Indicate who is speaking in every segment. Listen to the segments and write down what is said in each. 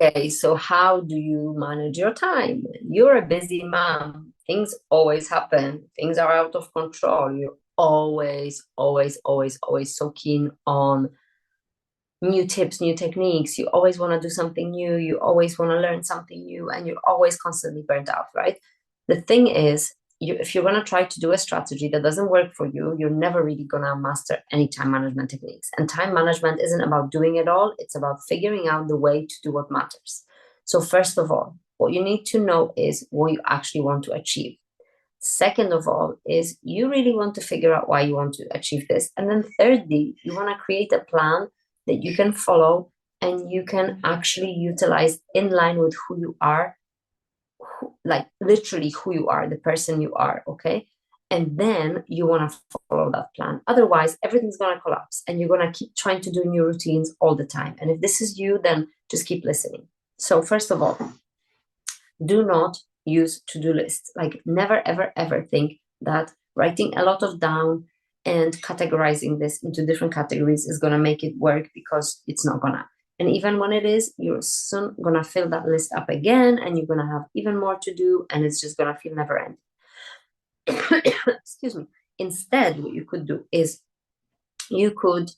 Speaker 1: Okay, so how do you manage your time? You're a busy mom. Things always happen. Things are out of control. You're always, always, always, always so keen on new tips, new techniques. You always want to do something new. You always want to learn something new, and you're always constantly burnt out, right? The thing is, if you're going to try to do a strategy that doesn't work for you, you're never really going to master any time management techniques. And time management isn't about doing it all, it's about figuring out the way to do what matters. So, first of all, what you need to know is what you actually want to achieve. Second of all, is you really want to figure out why you want to achieve this. And then thirdly, you want to create a plan that you can follow and you can actually utilize in line with who you are, like literally who you are, the person you are, okay? And then you want to follow that plan. Otherwise, everything's going to collapse and you're going to keep trying to do new routines all the time. And if this is you, then just keep listening. So, first of all, do not use to-do lists. Like never, ever, ever think that writing a lot of down and categorizing this into different categories is going to make it work, because it's not gonna. And even when it is, you're soon going to fill that list up again and you're going to have even more to do, and it's just going to feel never ending. Excuse me. Instead, what you could do is you could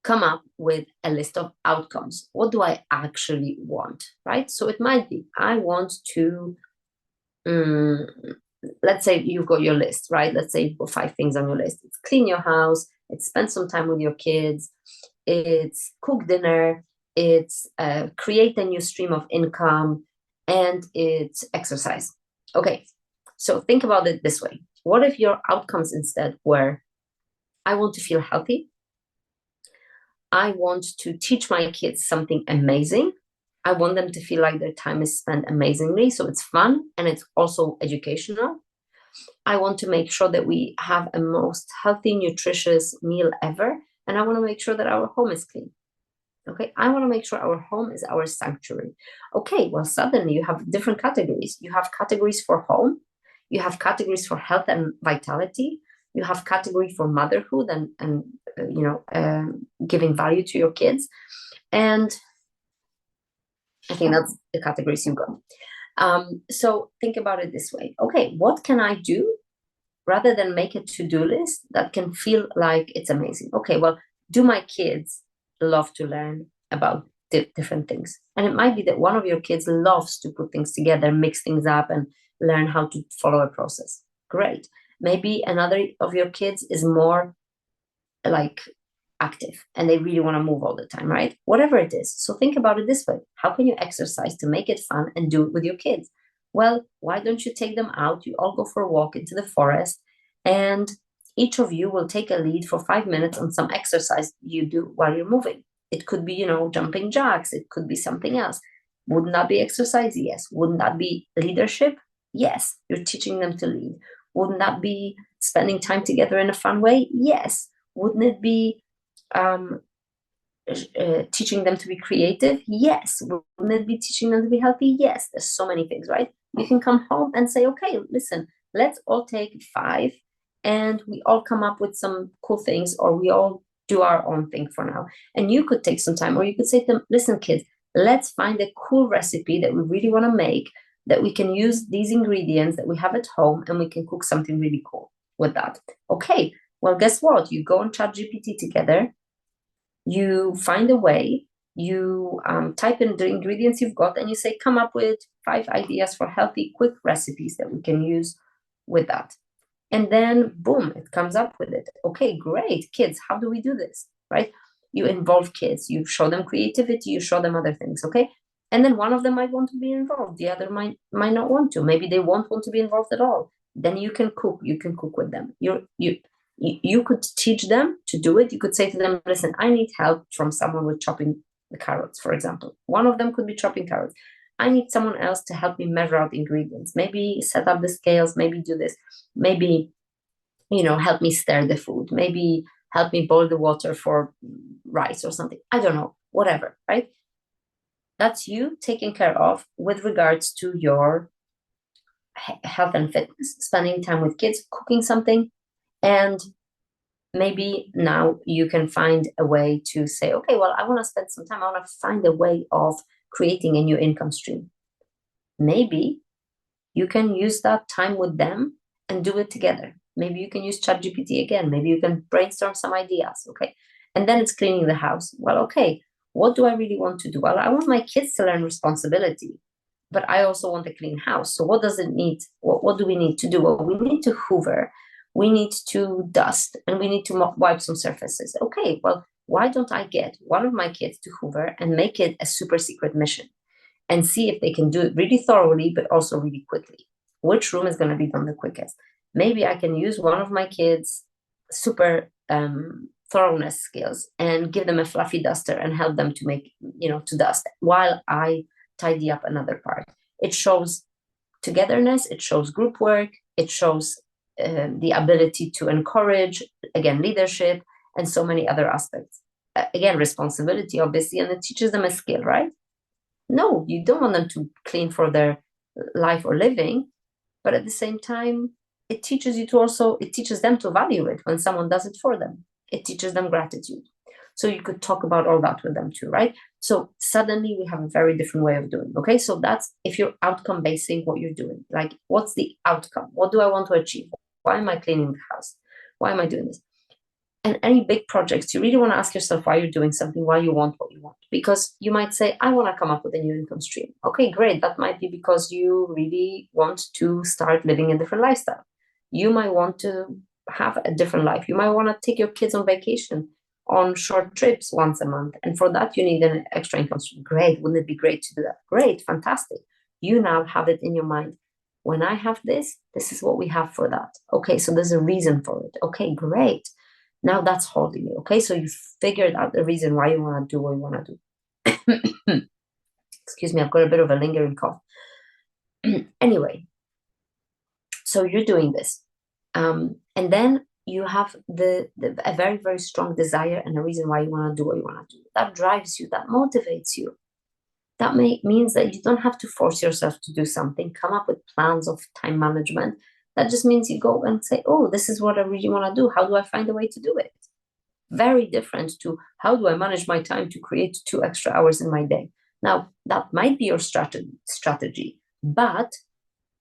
Speaker 1: come up with a list of outcomes. What do I actually want, right? So it might be, I want to, let's say you've got your list, right? Let's say you've got 5 things on your list. It's clean your house, it's spend some time with your kids, it's cook dinner, it's create a new stream of income, and it's exercise. Okay, so think about it this way. What if your outcomes instead were, I want to feel healthy, I want to teach my kids something amazing. I want them to feel like their time is spent amazingly. So it's fun and it's also educational. I want to make sure that we have a most healthy, nutritious meal ever. And I want to make sure that our home is clean. Okay. I want to make sure our home is our sanctuary. Okay. Well, suddenly you have different categories. You have categories for home, you have categories for health and vitality, you have category for motherhood and giving value to your kids. And I think that's the categories you got. So think about it this way. Okay, what can I do rather than make a to-do list that can feel like it's amazing? Okay, well, do my kids love to learn about different things? And it might be that one of your kids loves to put things together, mix things up, and learn how to follow a process. Great. Maybe another of your kids is more like active and they really want to move all the time, right? Whatever it is. So think about it this way. How can you exercise to make it fun and do it with your kids? Well, why don't you take them out? You all go for a walk into the forest, and each of you will take a lead for 5 minutes on some exercise you do while you're moving. It could be, jumping jacks. It could be something else. Wouldn't that be exercise? Yes. Wouldn't that be leadership? Yes. You're teaching them to lead. Wouldn't that be spending time together in a fun way? Yes. Wouldn't it be um, teaching them to be creative? Yes. Wouldn't it be teaching them to be healthy? Yes. There's so many things, right? You can come home and say, okay, listen, let's all take 5 and we all come up with some cool things, or we all do our own thing for now. And you could take some time, or you could say to them, listen, kids, let's find a cool recipe that we really want to make, that we can use these ingredients that we have at home and we can cook something really cool with that. Okay, well, guess what? You go on ChatGPT together, you find a way, you type in the ingredients you've got, and you say, come up with 5 ideas for healthy, quick recipes that we can use with that. And then, boom, it comes up with it. Okay, great. Kids, how do we do this? Right? You involve kids, you show them creativity, you show them other things. Okay. And then one of them might want to be involved, the other might not want to. Maybe they won't want to be involved at all. Then you can cook with them. You could teach them to do it. You could say to them, listen, I need help from someone with chopping the carrots, for example. One of them could be chopping carrots. I need someone else to help me measure out ingredients. Maybe set up the scales, maybe do this, maybe, help me stir the food, maybe help me boil the water for rice or something. I don't know, whatever, right? That's you taken care of with regards to your health and fitness, spending time with kids, cooking something, and maybe now you can find a way to say, okay, well, I want to spend some time, I want to find a way of creating a new income stream. Maybe you can use that time with them and do it together. Maybe you can use ChatGPT again. Maybe you can brainstorm some ideas. Okay. And then it's cleaning the house. Well, okay, what do I really want to do? Well, I want my kids to learn responsibility, but I also want a clean house. So what does it need? What do we need to do? Well, we need to hoover, we need to dust, and we need to wipe some surfaces. Okay, well, why don't I get one of my kids to hoover and make it a super secret mission and see if they can do it really thoroughly, but also really quickly? Which room is going to be done the quickest? Maybe I can use one of my kids' super thoroughness skills and give them a fluffy duster and help them to make, to dust while I tidy up another part. It shows togetherness, it shows group work, it shows the ability to encourage, again, leadership, and so many other aspects. Again, responsibility, obviously, and it teaches them a skill, right? No, you don't want them to clean for their life or living, but at the same time, it teaches them to value it when someone does it for them. It teaches them gratitude. So you could talk about all that with them too, right? So suddenly we have a very different way of doing. Okay, so that's if you're outcome basing what you're doing. Like, what's the outcome? What do I want to achieve? Why am I cleaning the house? Why am I doing this? And any big projects, you really want to ask yourself why you're doing something, why you want what you want. Because you might say, I want to come up with a new income stream. Okay, great. That might be because you really want to start living a different lifestyle. You might want to have a different life. You might want to take your kids on vacation, on short trips once a month. And for that, you need an extra income stream. Great. Wouldn't it be great to do that? Great. Fantastic. You now have it in your mind. When I have this is what we have for that. Okay, so there's a reason for it. Okay, great. Now that's holding you. Okay, so you figured out the reason why you want to do what you want to do. Excuse me, I've got a bit of a lingering cough. Anyway, so you're doing this. And then you have a very, very strong desire and a reason why you want to do what you want to do. That drives you, that motivates you. That means that you don't have to force yourself to do something, come up with plans of time management. That just means you go and say, oh, this is what I really want to do. How do I find a way to do it? Very different to how do I manage my time to create 2 extra hours in my day. Now, that might be your strategy, but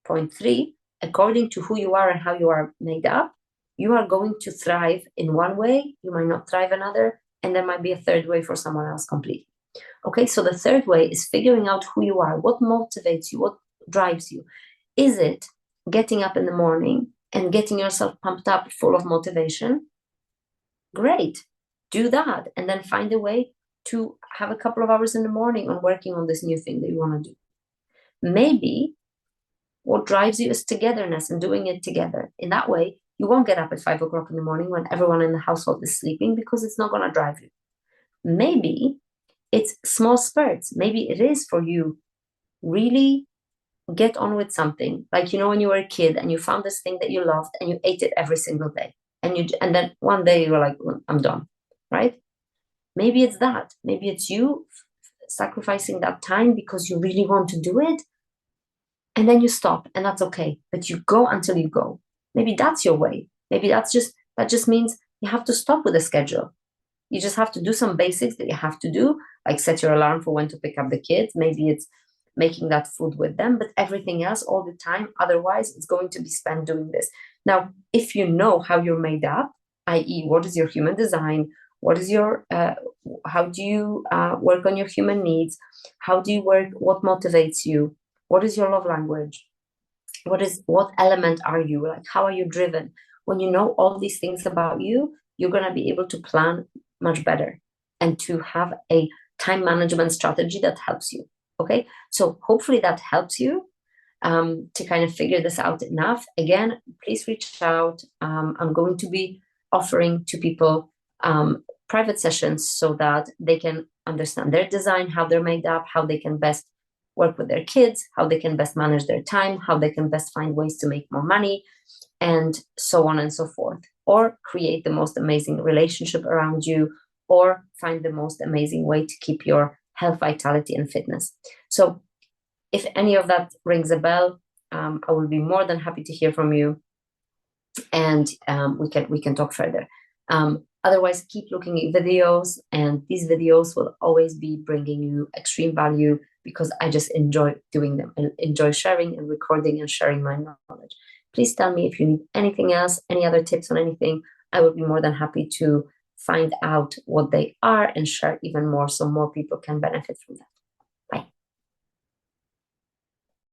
Speaker 1: point 3, according to who you are and how you are made up, you are going to thrive in one way, you might not thrive another, and there might be a third way for someone else completely. Okay, so the third way is figuring out who you are, what motivates you, what drives you. Is it getting up in the morning and getting yourself pumped up, full of motivation? Great, do that, and then find a way to have a couple of hours in the morning on working on this new thing that you want to do. Maybe what drives you is togetherness and doing it together. In that way, you won't get up at 5 o'clock in the morning when everyone in the household is sleeping because it's not going to drive you. Maybe it's small spurts. Maybe it is for you really get on with something. Like, when you were a kid and you found this thing that you loved and you ate it every single day. And then one day you were like, well, I'm done, right? Maybe it's that. Maybe it's you sacrificing that time because you really want to do it. And then you stop, and that's okay. But you go until you go. Maybe that's your way. Maybe that just means you have to stop with the schedule. You just have to do some basics that you have to do, like set your alarm for when to pick up the kids. Maybe it's making that food with them, but everything else all the time, otherwise it's going to be spent doing this. Now, if you know how you're made up, i.e., what is your human design, what is your, how do you work on your human needs, how do you work, what motivates you, what is your love language, what element are you, like how are you driven? When you know all these things about you, you're going to be able to plan much better and to have a time management strategy that helps you. Okay, so hopefully that helps you to kind of figure this out enough. Again, please reach out. I'm going to be offering to people private sessions so that they can understand their design, how they're made up, how they can best work with their kids, how they can best manage their time, how they can best find ways to make more money, and so on and so forth. Or create the most amazing relationship around you, or find the most amazing way to keep your health, vitality, and fitness. So if any of that rings a bell, I will be more than happy to hear from you, and we can talk further. Otherwise, keep looking at videos, and these videos will always be bringing you extreme value because I just enjoy doing them and enjoy sharing and recording and sharing my knowledge. Please tell me if you need anything else, any other tips on anything. I would be more than happy to find out what they are and share even more so more people can benefit from that.